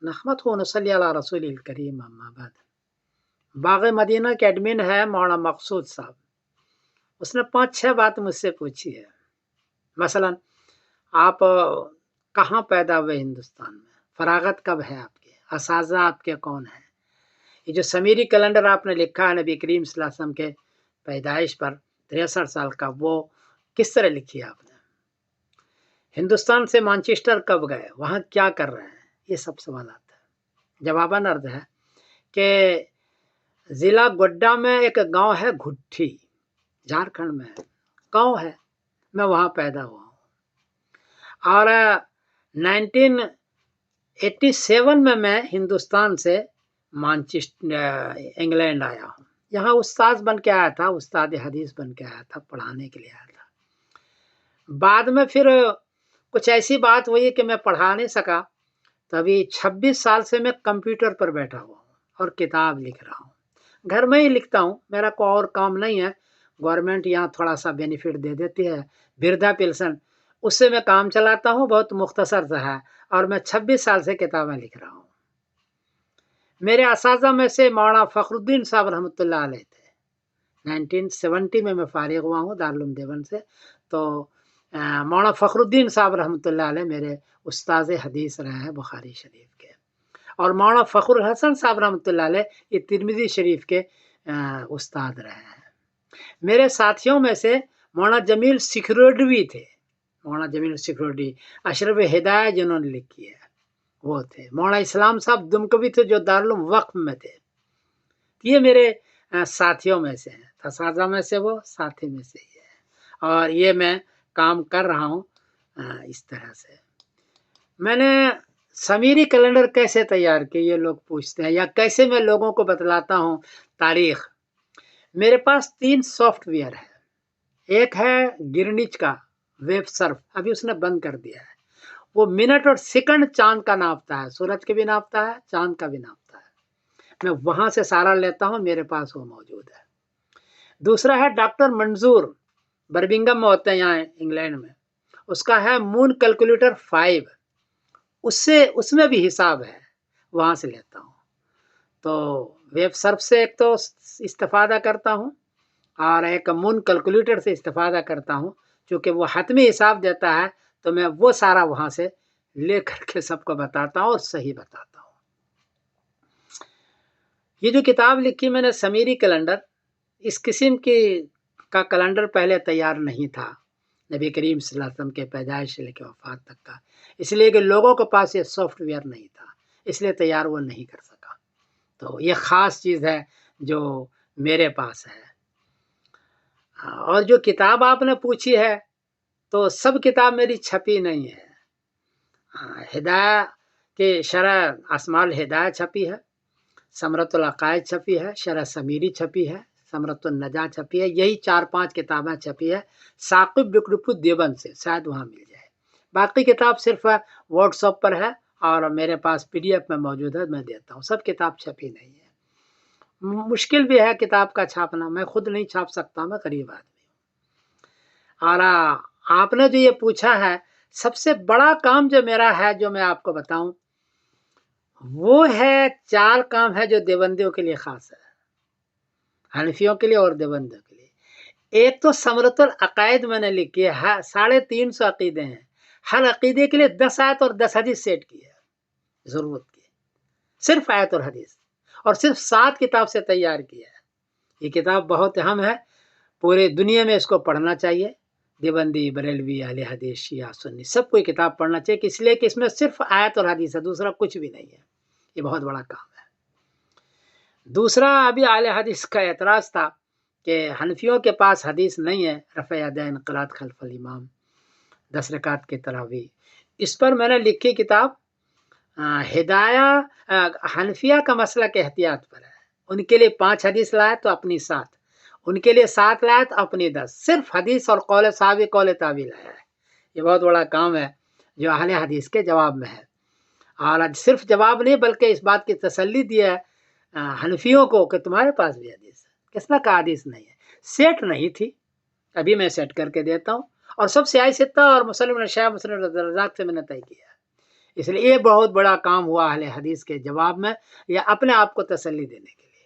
نحمدہ ونصلی علی رسول الکریم اما بعد۔ باغ مدینہ کے ایڈمن ہے مولانا مقصود صاحب، اس نے 5-6 بات مجھ سے پوچھی ہے۔ مثلا آپ کہاں پیدا ہوئے ہندوستان میں، فراغت کب ہے آپ کے، اساتذہ آپ کے کون ہیں، یہ جو سمیری کیلنڈر آپ نے لکھا ہے نبی کریم صلی اللہ علیہ وسلم کے پیدائش پر 63 سال کا، وہ کس طرح لکھی ہے آپ نے، ہندوستان سے مانچسٹر کب گئے، وہاں کیا کر رہے ہیں، یہ سب سوالات ہیں۔ جواباً عرض ہے کہ ضلع گوڈا میں ایک گاؤں ہے گھٹھی، جھارکھنڈ میں گاؤں ہے، میں وہاں پیدا ہوا ہوں، اور 1987 میں ہندوستان سے مانچسٹر انگلینڈ آیا ہوں، یہاں استاد بن کے آیا تھا، استاد حدیث بن کے آیا تھا، پڑھانے کے لیے آیا تھا۔ بعد میں پھر کچھ ایسی بات ہوئی کہ میں پڑھا نہیں سکا، تو ابھی 26 سال سے میں کمپیوٹر پر بیٹھا ہوا ہوں اور کتاب لکھ رہا ہوں، گھر میں ہی لکھتا ہوں، میرا کوئی اور کام نہیں ہے۔ گورنمنٹ یہاں تھوڑا سا بینیفٹ دے دیتی ہے، بردھا پنشن، اس سے میں کام چلاتا ہوں، بہت مختصر سا ہے، اور میں 26 سال سے کتابیں لکھ رہا ہوں۔ میرے اساتذہ میں سے مولانا فخر الدین صاحب رحمۃ اللہ علیہ تھے، 1970 میں فارغ ہوا ہوں دارالعلوم دیوبند سے، تو مولانا فخر الدین صاحب رحمۃ اللہ علیہ میرے استاذ حدیث رہے ہیں بخاری شریف کے، اور مولانا فخر الحسن صاحب رحمۃ اللہ علیہ یہ ترمذی شریف کے استاد رہے ہیں۔ میرے ساتھیوں میں سے مولانا جمیل سکھروڈوی تھے، مولانا جمیل سکھروڈی، اشرف ہدایہ جنہوں نے لکھی ہے وہ تھے، مولانا اسلام صاحب دمکوی تھے جو دارالعلوم وقف میں تھے۔ یہ میرے ساتھیوں میں سے ہیں، اساتذہ میں سے وہ، ساتھی میں سے یہ ہے، اور یہ میں کام کر رہا ہوں اس طرح سے۔ میں نے سمیری کیلنڈر کیسے تیار کی، یہ لوگ پوچھتے ہیں، یا کیسے میں لوگوں کو بتلاتا ہوں تاریخ۔ میرے پاس 3 سافٹ ویئر ہے، ایک ہے گرنچ کا ویب سرف، ابھی اس نے بند کر دیا ہے، وہ منٹ اور سیکنڈ چاند کا ناپتا ہے، سورج کے بھی ناپتا ہے، چاند کا بھی ناپتا ہے، میں وہاں سے سارا لیتا ہوں، میرے پاس وہ موجود ہے۔ دوسرا ہے ڈاکٹر منظور، برمنگھم میں ہوتے ہیں یہاں انگلینڈ میں، اس کا ہے مون کیلکولیٹر 5، اس میں بھی حساب ہے، وہاں سے لیتا ہوں۔ تو ویب سرف سے ایک تو استفادہ کرتا ہوں، اور ایک مون کیلکولیٹر سے استفادہ کرتا ہوں، چونکہ وہ حتمی حساب دیتا ہے، تو میں وہ سارا وہاں سے لے کر کے سب کو بتاتا ہوں اور صحیح بتاتا ہوں۔ یہ جو کتاب لکھی میں نے سمیری کیلنڈر، اس قسم کا کیلنڈر پہلے تیار نہیں تھا، نبی کریم صلی اللہ علیہ وسلم کے پیدائش سے لے کے وفات تک کا، اس لیے کہ لوگوں کے پاس یہ سافٹ ویئر نہیں تھا، اس لیے تیار وہ نہیں کر سکا۔ تو یہ خاص چیز ہے جو میرے پاس ہے۔ اور جو کتاب آپ نے پوچھی ہے، تو سب کتاب میری چھپی نہیں ہے۔ ہدایہ کے شرح اسماء الہدایہ چھپی ہے، ثمرۃ العقائد چھپی ہے، شرح سمیری چھپی ہے، ثمرۃ النجاہ چھپی ہے، یہی 4-5 کتابیں چھپی ہے ثاقب بکرپور دیوبند سے، شاید وہاں مل جائے۔ باقی کتاب صرف واٹس ایپ پر ہے، اور میرے پاس PDF میں موجود ہے، میں دیتا ہوں، سب کتاب چھپی نہیں ہے۔ مشکل بھی ہے کتاب کا چھاپنا، میں خود نہیں چھاپ سکتا، میں غریب آدمی ہوں۔ اور آپ نے جو یہ پوچھا ہے، سب سے بڑا کام جو میرا ہے، جو میں آپ کو بتاؤں، وہ ہے 4 کام ہے جو دیوبندیوں کے لیے خاص ہے، حنفیوں کے لیے اور دیوبندیوں کے لیے۔ ایک تو ثمرۃ العقائد میں نے لکھی ہے، 350 عقیدے ہیں، ہر عقیدے کے لیے 10 آیت اور 10 حدیث سیٹ کی ہے، ضرورت کی، صرف آیت اور حدیث، اور صرف 7 کتاب سے تیار کیا ہے۔ یہ کتاب بہت اہم ہے، پورے دنیا میں اس کو پڑھنا چاہیے، دیوبندی، بریلوی، اہل حدیث، شیعہ، سنی، سب کو یہ کتاب پڑھنا چاہیے، کہ اس لیے کہ اس میں صرف آیت اور حدیث ہے، دوسرا کچھ بھی نہیں ہے، یہ بہت بڑا کام ہے۔ دوسرا، ابھی اہل حدیث کا اعتراض تھا کہ حنفیوں کے پاس حدیث نہیں ہے، رفع یدین، قرات خلف الامام، 10 رکعت کی تراویح، اس پر میں نے لکھی کتاب ہدایہ، حنفیہ کا مسئلہ کے احتیاط پر ہے، ان کے لیے 5 حدیث لائے تو اپنی 7، ان کے لیے 7 لائے تو اپنی 10، صرف حدیث اور قول صحابی، قول تابعی لایا ہے۔ یہ بہت بڑا کام ہے جو اہل حدیث کے جواب میں ہے، اور صرف جواب نہیں بلکہ اس بات کی تسلی دی ہے حنفیوں کو کہ تمہارے پاس بھی حدیث ہے، کس نے کہا حدیث نہیں ہے، سیٹ نہیں تھی، ابھی میں سیٹ کر کے دیتا ہوں، اور سب سیاہ ستہ اور مسلم شیعہ، مسلم رزاق سے میں نے طے کیا ہے، اس لیے یہ بہت بڑا کام ہوا اہل حدیث کے جواب میں، یا اپنے آپ کو تسلی دینے کے لیے۔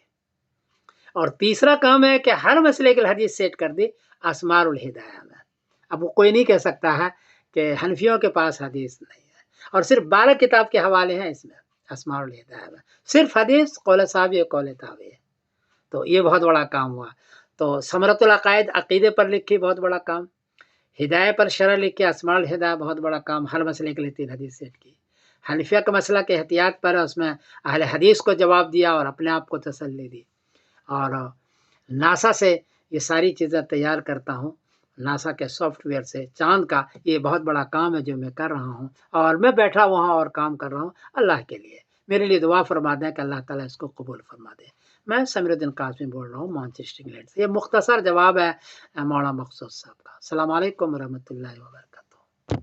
اور تیسرا کام ہے کہ ہر مسئلے کے حدیث سیٹ کر دی اسمار الہدایہ میں۔ اب وہ کوئی نہیں کہہ سکتا ہے کہ حنفیوں کے پاس حدیث نہیں ہے، اور صرف 12 کتاب کے حوالے ہیں اس میں اسمار الہدایہ میں، صرف حدیث قول صحابی اور قول تابعی ہے۔ تو یہ بہت بڑا کام ہوا۔ تو ثمرۃ العقائد عقیدے پر لکھی، بہت بڑا کام۔ ہدایہ پر شرح لکھی، اسماء الہدایہ، بہت بڑا کام، ہر مسئلے کے لیے 3 حدیث سیٹ کی۔ حنفیہ کا مسئلہ کے احتیاط پر اس میں اہل حدیث کو جواب دیا اور اپنے آپ کو تسلی دی۔ اور ناسا سے یہ ساری چیزیں تیار کرتا ہوں، ناسا کے سافٹ ویئر سے چاند کا، یہ بہت بڑا کام ہے جو میں کر رہا ہوں، اور میں بیٹھا وہاں اور کام کر رہا ہوں اللہ کے لیے۔ میرے لیے دعا فرما دیں کہ اللہ تعالیٰ اس کو قبول فرما دے۔ میں سمیر الدین قاسمی بول رہا ہوں مانچسٹر انگلینڈ سے۔ یہ مختصر جواب ہے مولانا مقصود صاحب کا۔ السلام علیکم ورحمۃ اللہ وبرکاتہ۔